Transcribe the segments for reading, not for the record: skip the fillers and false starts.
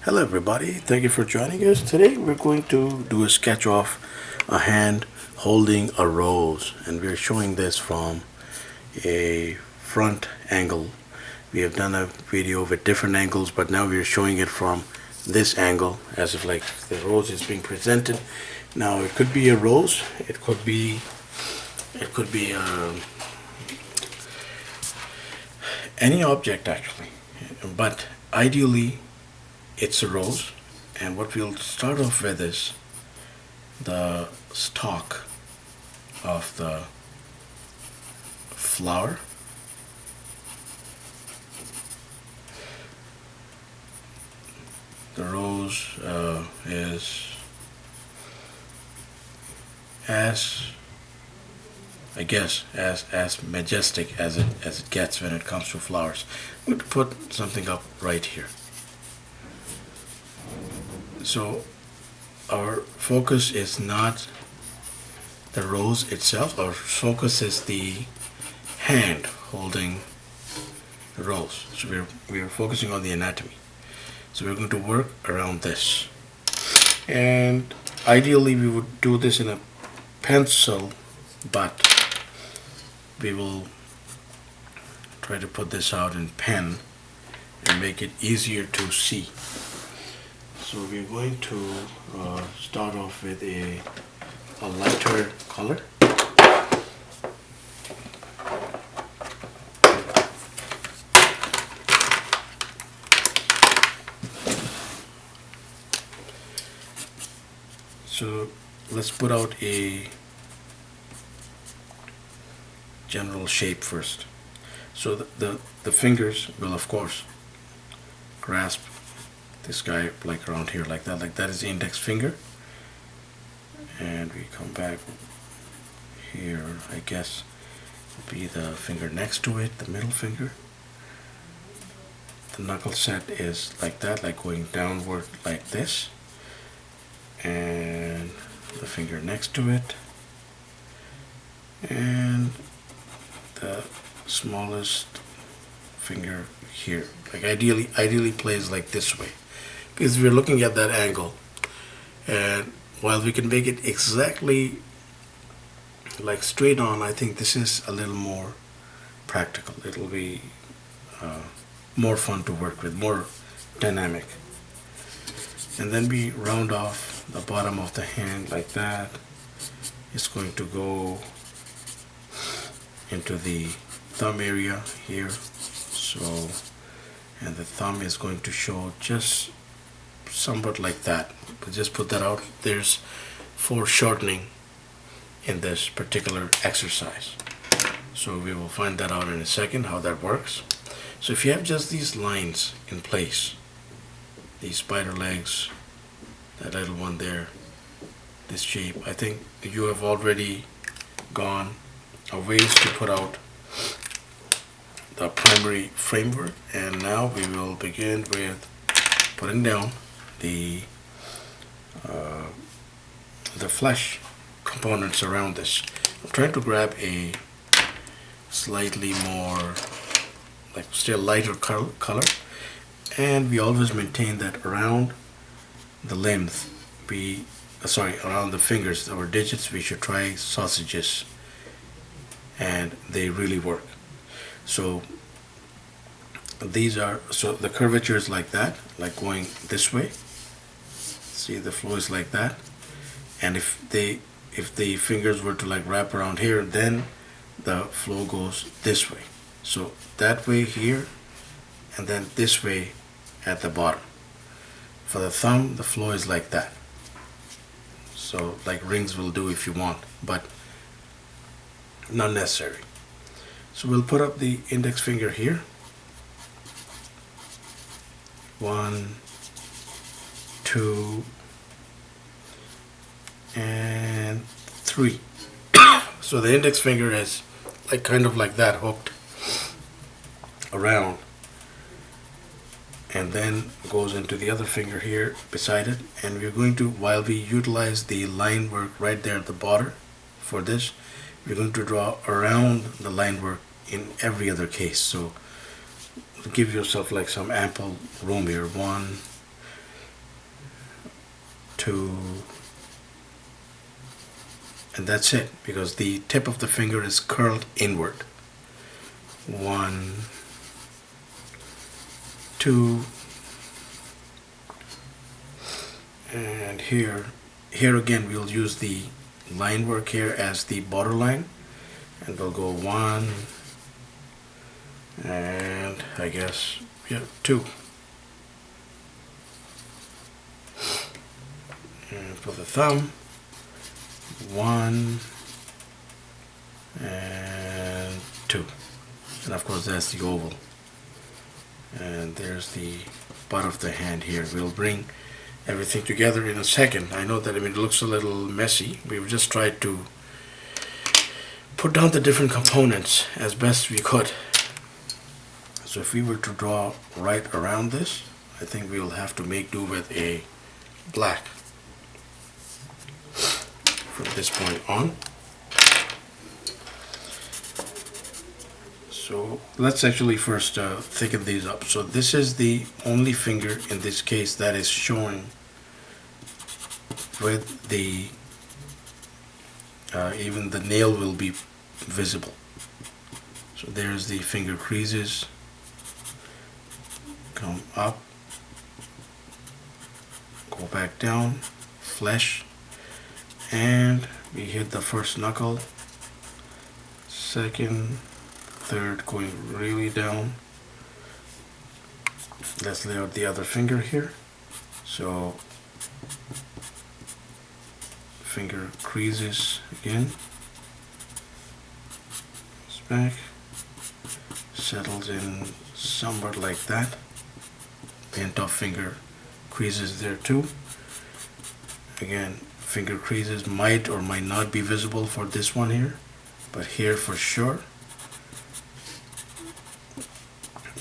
Hello everybody, thank you for joining us. Today we're going to do a sketch of a hand holding a rose, and we're showing this from a front angle. We have done a video with different angles, but now we're showing it from this angle as if like the rose is being presented. Now it could be a rose, it could be any object actually, but ideally it's a rose. And what we'll start off with is the stalk of the flower. The rose is as, I guess, as majestic as it gets when it comes to flowers. I'm going to put something up right here. So our focus is not the rose itself. Our focus is the hand holding the rose. So we're focusing on the anatomy. So we're going to work around this. And ideally we would do this in a pencil, but we will try to put this out in pen and make it easier to see. So we're going to start off with a lighter color. So let's put out a general shape first. So the fingers will of course grasp this guy like around here, like that is the index finger, and we come back here, I guess would be the finger next to it, the middle finger. The knuckle set is like that, like going downward like this, and the finger next to it, and the smallest finger here, like ideally plays like this way, because we're looking at that angle. And while we can make it exactly like straight on, I think this is a little more practical. It'll be more fun to work with, more dynamic. And then we round off the bottom of the hand like that. It's going to go into the thumb area here. So, and the thumb is going to show just somewhat like that. But just put that out. There's foreshortening in this particular exercise. So we will find that out in a second, how that works. So if you have just these lines in place, these spider legs, that little one there, this shape, I think you have already gone a ways to put out the primary framework. And now we will begin with putting down the flesh components around this. I'm trying to grab a slightly more, like still lighter color, and we always maintain that around the limbs, around the fingers, our digits, we should try sausages, and they really work. So the curvature is like that, like going this way. See, the flow is like that, and if the fingers were to like wrap around here, then the flow goes this way. So that way here, and then this way at the bottom. For the thumb, the flow is like that. So like rings will do if you want, but not necessary. So we'll put up the index finger here. 1, 2, and 3. So the index finger is like kind of like that, hooked around, and then goes into the other finger here beside it. And we're going to, while we utilize the line work right there at the border for this, we're going to draw around the line work in every other case. So give yourself like some ample room here. 1, 2, and that's it, because the tip of the finger is curled inward. 1, 2, and here again we'll use the line work here as the borderline, and we'll go 1, and I guess 2. And for the thumb, 1 and 2, and of course that's the oval, and there's the butt of the hand here. We'll bring everything together in a second. I know that it looks a little messy. We've just tried to put down the different components as best we could. So if we were to draw right around this, I think we'll have to make do with a black from this point on. So let's actually first thicken these up. So this is the only finger in this case that is showing with the even the nail will be visible. So there's the finger creases, come up, go back down, flesh, and we hit the first knuckle, second, third, going really down. Let's lay out the other finger here. So finger creases again, it's back, settles in somewhat like that. Bent off finger creases there too. Again, finger creases might or might not be visible for this one here, but here for sure.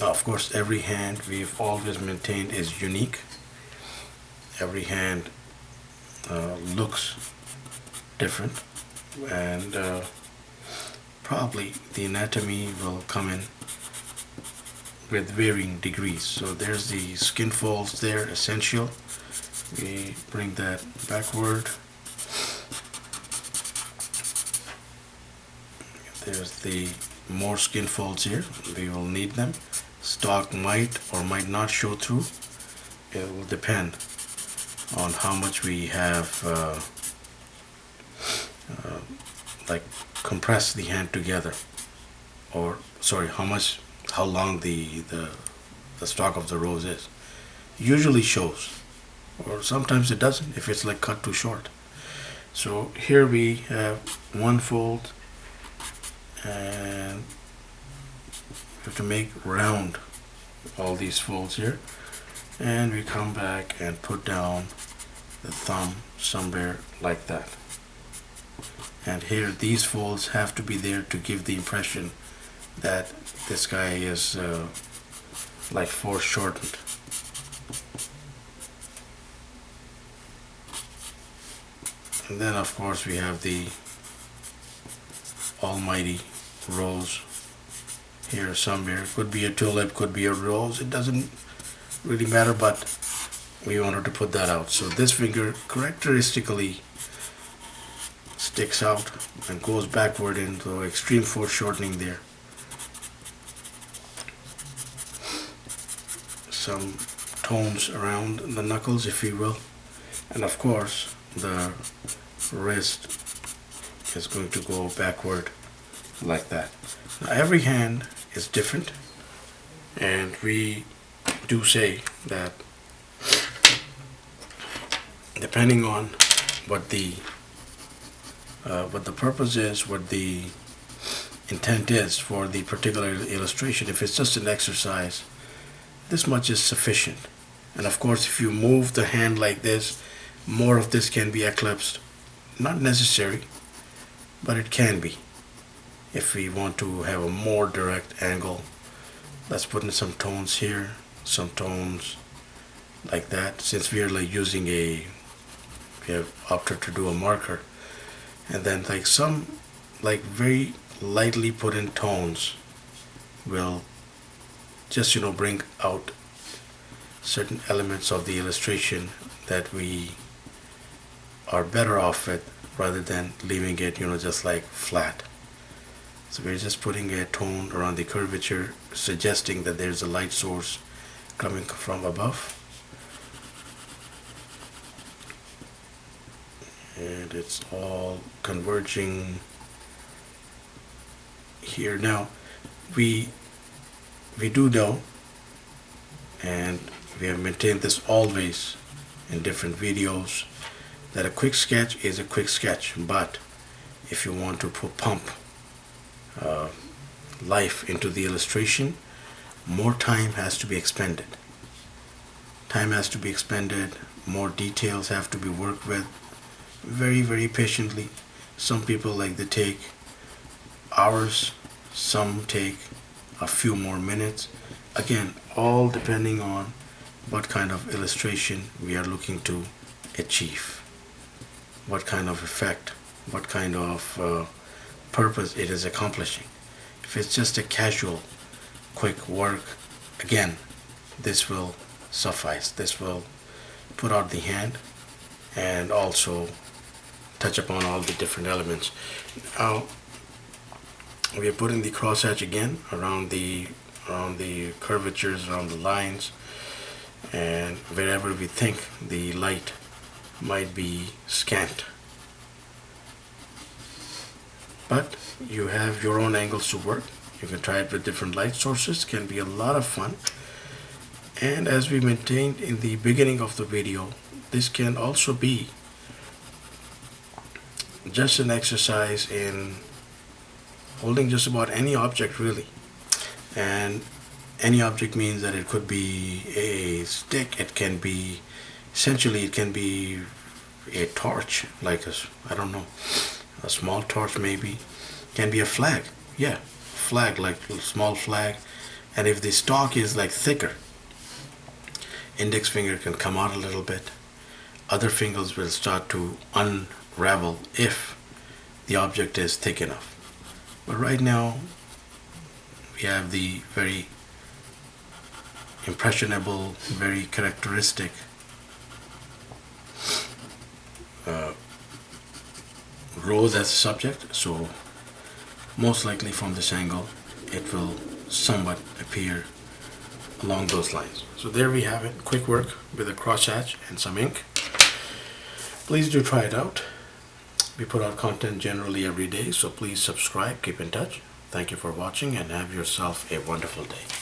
Now, of course, every hand we've always maintained is unique. Every hand looks different, and probably the anatomy will come in with varying degrees. So there's the skin folds there, essential. We bring that backward. There's the more skin folds here. We will need them. Stalk might or might not show through. It will depend on how much we have like compress the hand together, or sorry, how long the stalk of the rose is. Usually shows, or sometimes it doesn't if it's like cut too short. So here we have one fold, and we have to make round all these folds here, and we come back and put down the thumb somewhere like that. And here these folds have to be there to give the impression that this guy is like foreshortened. And then of course we have the almighty rose here somewhere. Could be a tulip, could be a rose, it doesn't really matter, but we wanted to put that out. So this finger characteristically sticks out and goes backward into extreme foreshortening there. Some tones around the knuckles, if you will, and of course the wrist is going to go backward like that. Now every hand is different, and we do say that depending on what the purpose is, what the intent is for the particular illustration, if it's just an exercise, this much is sufficient. And of course, if you move the hand like this, more of this can be eclipsed. Not necessary, but it can be. If we want to have a more direct angle, let's put in some tones here, some tones like that, since we are like using we have opted to do a marker, and then like some like very lightly put in tones will just bring out certain elements of the illustration that we are better off with rather than leaving it, just like flat. So we're just putting a tone around the curvature, suggesting that there's a light source coming from above. And it's all converging here. Now, we do know, and we have maintained this always in different videos, that a quick sketch is a quick sketch, but if you want to pump life into the illustration, more time has to be expended. Time has to be expended, more details have to be worked with very, very patiently. Some people they take hours, some take a few more minutes. Again, all depending on what kind of illustration we are looking to achieve, what kind of effect, what kind of purpose it is accomplishing. If it's just a casual, quick work, again, this will suffice. This will put out the hand and also touch upon all the different elements. Now, we are putting the crosshatch again around the curvatures, around the lines, and wherever we think the light might be scant. But you have your own angles to work. You can try it with different light sources. It can be a lot of fun. And as we maintained in the beginning of the video, this can also be just an exercise in holding just about any object, really. And any object means that it could be a stick, it can be, essentially it can be a torch, like a small torch maybe. It can be a flag, yeah, flag, like a small flag. And if the stalk is thicker, index finger can come out a little bit. Other fingers will start to unravel if the object is thick enough. But right now, we have the very impressionable, very characteristic rose as a subject, so most likely from this angle it will somewhat appear along those lines. So there we have it, quick work with a crosshatch and some ink. Please do try it out. We put out content generally every day, so please subscribe, keep in touch. Thank you for watching and have yourself a wonderful day.